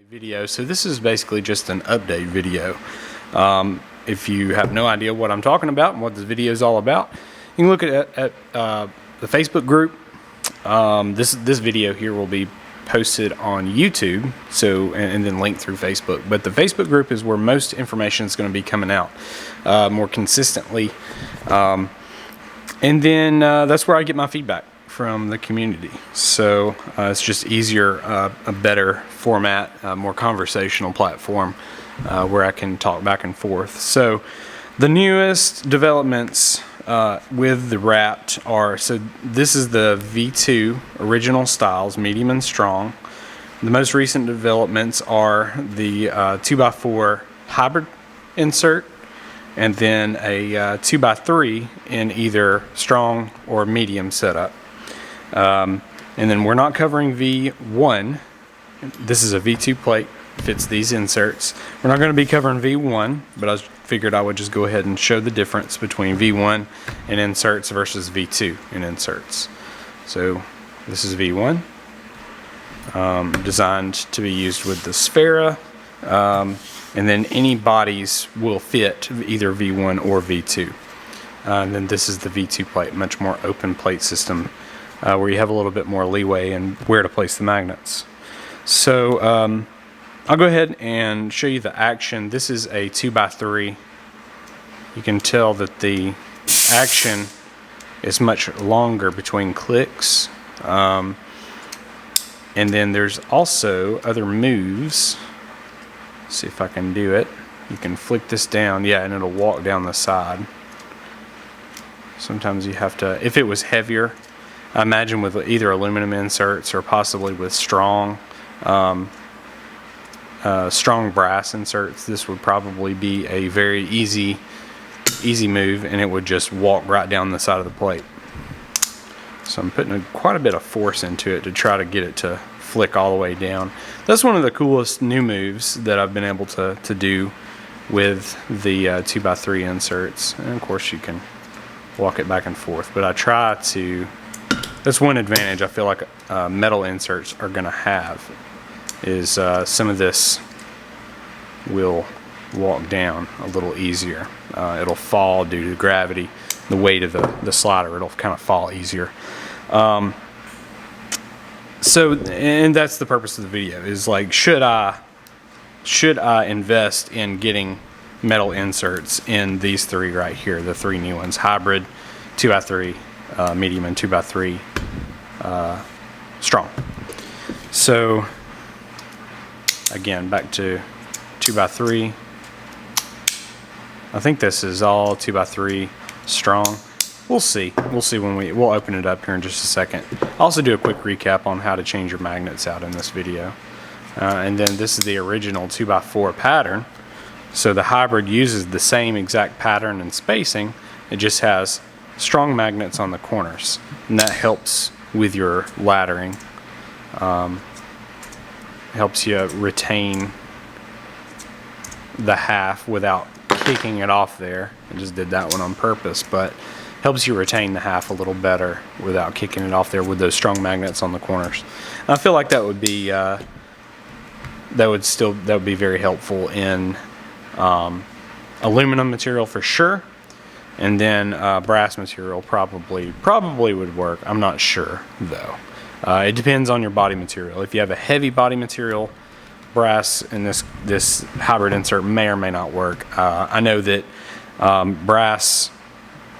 video. So this is basically just an update video. If you have no idea what I'm talking about and what this video is all about, you can look at the Facebook group. This video here will be posted on YouTube, so and then linked through Facebook. But the Facebook group is where most information is going to be coming out more consistently, and then that's where I get my feedback from the community. So it's just easier, a better format, a more conversational platform where I can talk back and forth. So the newest developments with the Rapt are, so this is the V2 original styles, medium and strong. The most recent developments are the 2x4 hybrid insert, and then a 2x3 in either strong or medium setup. And then we're not covering V1. This is a V2 plate, fits these inserts. We're not going to be covering V1, but I figured I would just go ahead and show the difference between V1 in inserts versus V2 in inserts. So this is V1, designed to be used with the Sphera, and then any bodies will fit either V1 or V2. And then this is the V2 plate, much more open plate system, where you have a little bit more leeway in where to place the magnets. So I'll go ahead and show you the action. This is a 2x3. You can tell that the action is much longer between clicks. And then there's also other moves. Let's see if I can do it. You can flick this down, yeah, and it'll walk down the side. Sometimes you have to, if it was heavier, I imagine with either aluminum inserts or possibly with strong brass inserts, this would probably be a very easy move, and it would just walk right down the side of the plate. So I'm putting quite a bit of force into it to try to get it to flick all the way down. That's one of the coolest new moves that I've been able to do with the 2x3 inserts. And of course you can walk it back and forth, but I try to, that's one advantage I feel like metal inserts are going to have, is some of this will walk down a little easier. It'll fall due to gravity, the weight of the slider, it'll kind of fall easier. So, and that's the purpose of the video, is like, should I invest in getting metal inserts in these three right here, the three new ones, hybrid, 2x3, medium, and 2x3 strong. So again, back to 2x3. I think this is all 2x3 strong. We'll see when we'll open it up here in just a second. I'll also do a quick recap on how to change your magnets out in this video. And then this is the original 2x4 pattern. So the hybrid uses the same exact pattern and spacing. It just has strong magnets on the corners, and that helps with your laddering. Helps you retain the half without kicking it off there. I just did that one on purpose, but helps you retain the half a little better without kicking it off there with those strong magnets on the corners. And I feel like that would be that would be very helpful in aluminum material for sure, and then brass material probably would work. I'm not sure though. It depends on your body material. If you have a heavy body material, brass in this hybrid insert may or may not work. I know that brass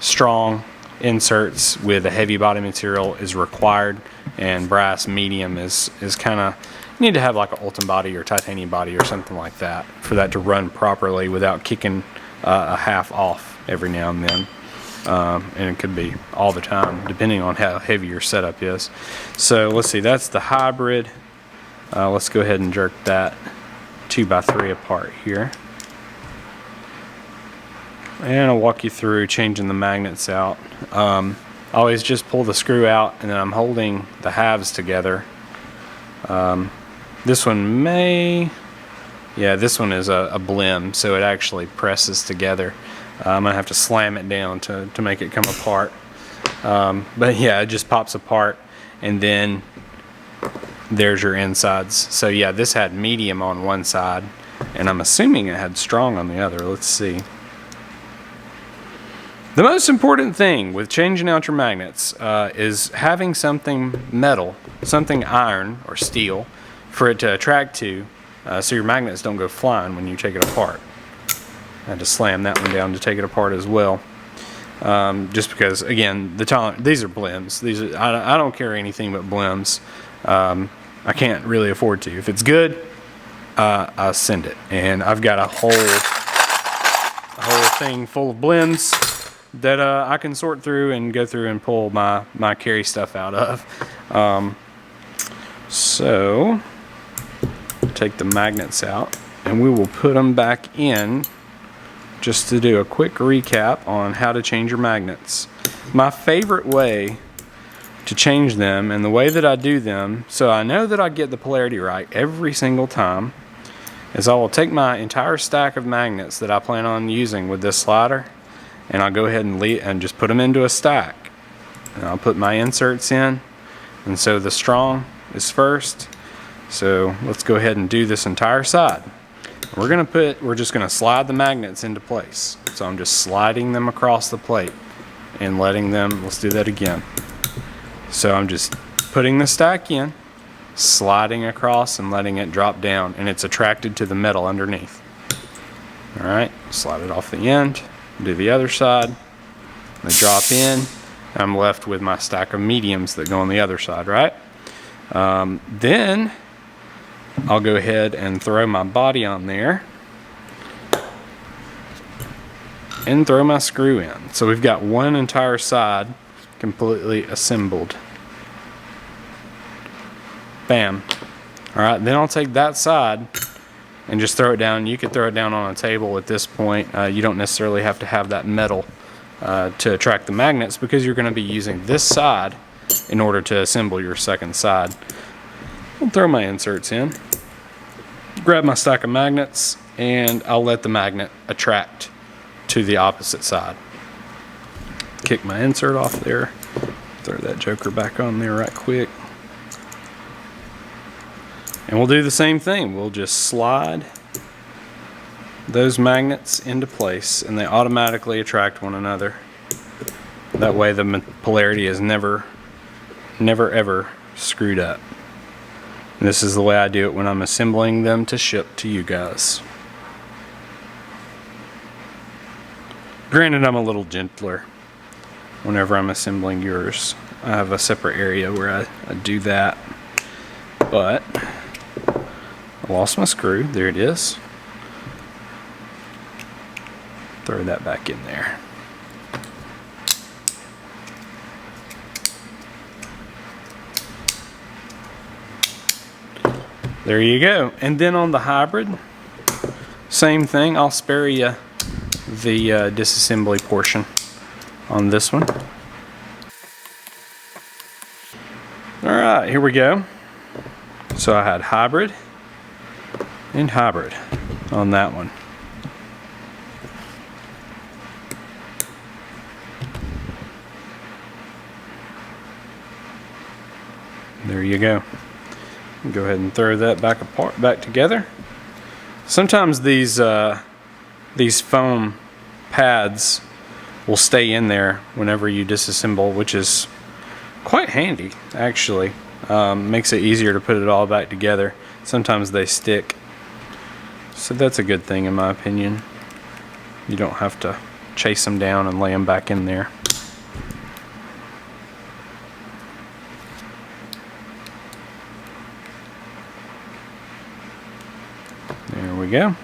strong inserts with a heavy body material is required, and brass medium is kind of, you need to have like an Ultim body or titanium body or something like that for that to run properly without kicking a half off every now and then. And it could be all the time depending on how heavy your setup is. So let's see, that's the hybrid. Let's go ahead and jerk that 2x3 apart here, and I'll walk you through changing the magnets out. Always just pull the screw out, and then I'm holding the halves together. This one this one is a blim, so it actually presses together. I'm gonna have to slam it down to make it come apart. But yeah, it just pops apart, and then there's your insides. So yeah, this had medium on one side, and I'm assuming it had strong on the other. Let's see. The most important thing with changing out your magnets is having something metal, something iron or steel, for it to attract to, so your magnets don't go flying when you take it apart. I had to slam that one down to take it apart as well. Just because, again, these are blims. I don't carry anything but blims. I can't really afford to. If it's good, I send it. And I've got a whole thing full of blims that I can sort through and go through and pull my carry stuff out of. So take the magnets out, and we will put them back in just to do a quick recap on how to change your magnets. My favorite way to change them, and the way that I do them, so I know that I get the polarity right every single time, is I will take my entire stack of magnets that I plan on using with this slider, and I'll go ahead and just put them into a stack. And I'll put my inserts in, and so the strong is first. So let's go ahead and do this entire side. We're just gonna slide the magnets into place. So I'm just sliding them across the plate and letting them, let's do that again. So I'm just putting the stack in, sliding across and letting it drop down, and it's attracted to the metal underneath. All right, slide it off the end, do the other side, they drop in, I'm left with my stack of mediums that go on the other side, right? Then I'll go ahead and throw my body on there and throw my screw in. So we've got one entire side completely assembled. Bam. All right, then I'll take that side and just throw it down. You could throw it down on a table at this point. You don't necessarily have to have that metal to attract the magnets, because you're going to be using this side in order to assemble your second side. I'll throw my inserts in, grab my stack of magnets, and I'll let the magnet attract to the opposite side. Kick my insert off there, throw that joker back on there right quick. And we'll do the same thing. We'll just slide those magnets into place, and they automatically attract one another. That way the polarity is never ever screwed up. And this is the way I do it when I'm assembling them to ship to you guys. Granted, I'm a little gentler whenever I'm assembling yours. I have a separate area where I do that. But I lost my screw. There it is. Throw that back in there. There you go. And then on the hybrid, same thing. I'll spare you the disassembly portion on this one. Alright, here we go. So I had hybrid and hybrid on that one. There you go. Go ahead and throw that back together. Sometimes these foam pads will stay in there whenever you disassemble, which is quite handy actually. Makes it easier to put it all back together. Sometimes they stick, so that's a good thing in my opinion. You don't have to chase them down and lay them back in there. There we go.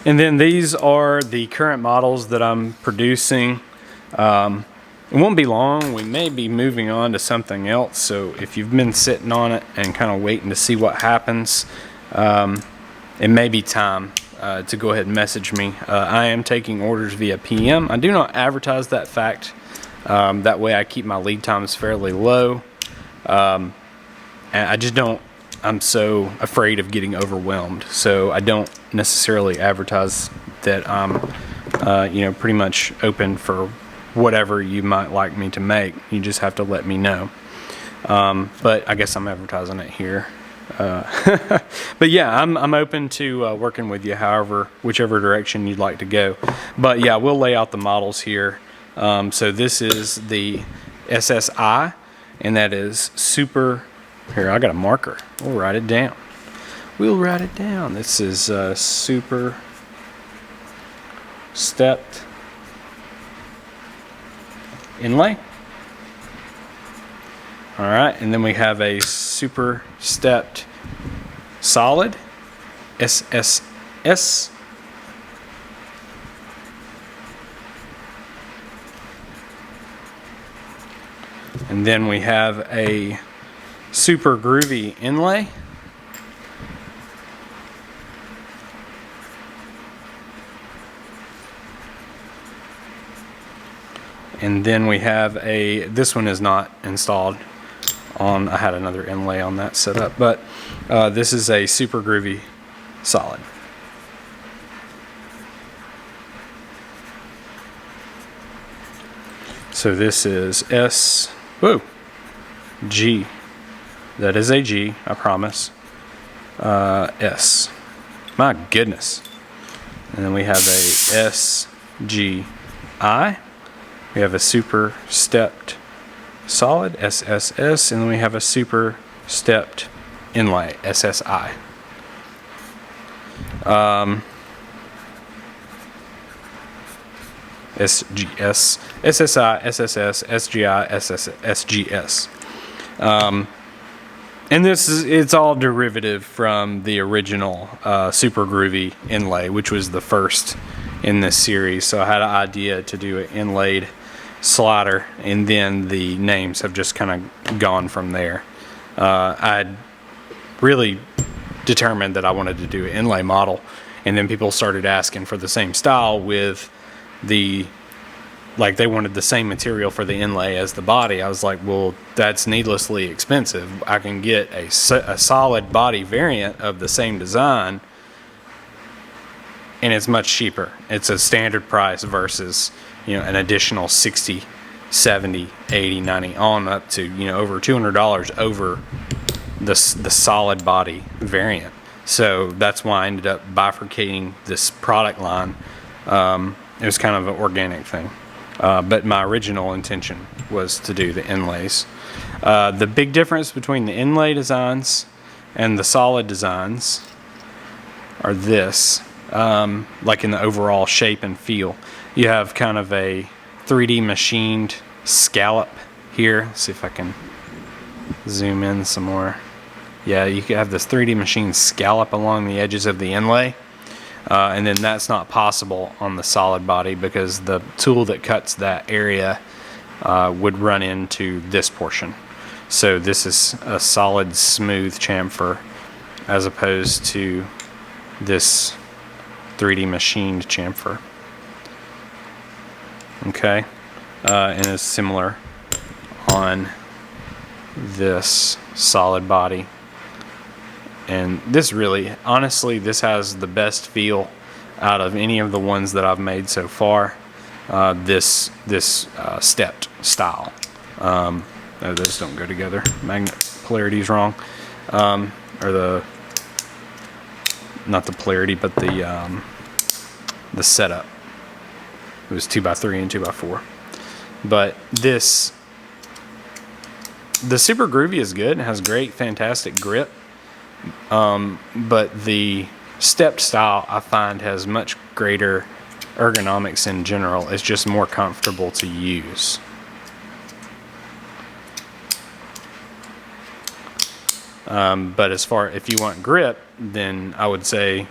And then these are the current models that I'm producing. It won't be long. We may be moving on to something else. So if you've been sitting on it and kind of waiting to see what happens, it may be time to go ahead and message me. I am taking orders via PM. I do not advertise that fact. That way I keep my lead times fairly low. And I just don't, I'm so afraid of getting overwhelmed. So I don't necessarily advertise that I'm, pretty much open for whatever you might like me to make. You just have to let me know. But I guess I'm advertising it here. But yeah, I'm open to working with you, whichever direction you'd like to go. But yeah, we'll lay out the models here. So this is the SSI, and that is super. Here, I got a marker. We'll write it down. This is super stepped inlay. All right, and then we have a super stepped solid, SSS. And then we have a super groovy inlay. And then we have this one is not installed on, I had another inlay on that set up, but this is a super groovy solid. So this is G. That is a G, I promise. S. My goodness. And then we have a SGI. We have a super stepped solid, SSS, and then we have a super stepped inlay, SSI. SGS, SSI, SSS, SGI, SGS. And it's all derivative from the original Super Groovy inlay, which was the first in this series. So I had an idea to do an inlaid slider, and then the names have just kind of gone from there. I really determined that I wanted to do an inlay model, and then people started asking for the same style with they wanted the same material for the inlay as the body. I was like, well, that's needlessly expensive. I can get a solid body variant of the same design, and it's much cheaper. It's a standard price versus, an additional 60, 70, 80, 90, on up to, over $200 over the solid body variant. So that's why I ended up bifurcating this product line. It was kind of an organic thing. But my original intention was to do the inlays. The big difference between the inlay designs and the solid designs are this, like in the overall shape and feel. You have kind of a 3D machined scallop here. Let's see if I can zoom in some more. Yeah, you have this 3D machined scallop along the edges of the inlay. And then that's not possible on the solid body because the tool that cuts that area would run into this portion. So this is a solid smooth chamfer as opposed to this 3D machined chamfer. Okay, and it's similar on this solid body. And this really, honestly, this has the best feel out of any of the ones that I've made so far. This stepped style. No, those don't go together. Magnet polarity is wrong. Or not the polarity, but the setup. It was 2x3 and 2x4. But the Super Groovy is good. It has great, fantastic grip. But the stepped style I find has much greater ergonomics in general. It's just more comfortable to use. But if you want grip, then I would say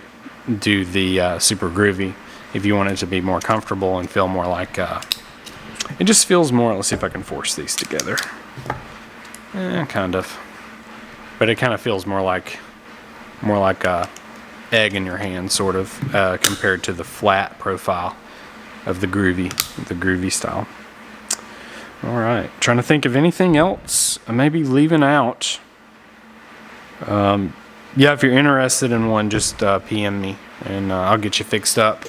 do the Super Groovy. If you want it to be more comfortable and feel more like, it just feels more, let's see if I can force these together. Kind of. But it kind of feels more like a egg in your hand, sort of, compared to the flat profile of the groovy style. All right, trying to think of anything else I may be leaving out. Yeah, if you're interested in one, just PM me and I'll get you fixed up.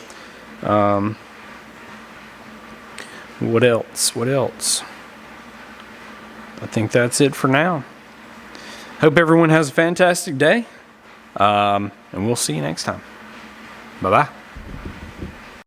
What else? What else? I think that's it for now. Hope everyone has a fantastic day. And we'll see you next time. Bye-bye.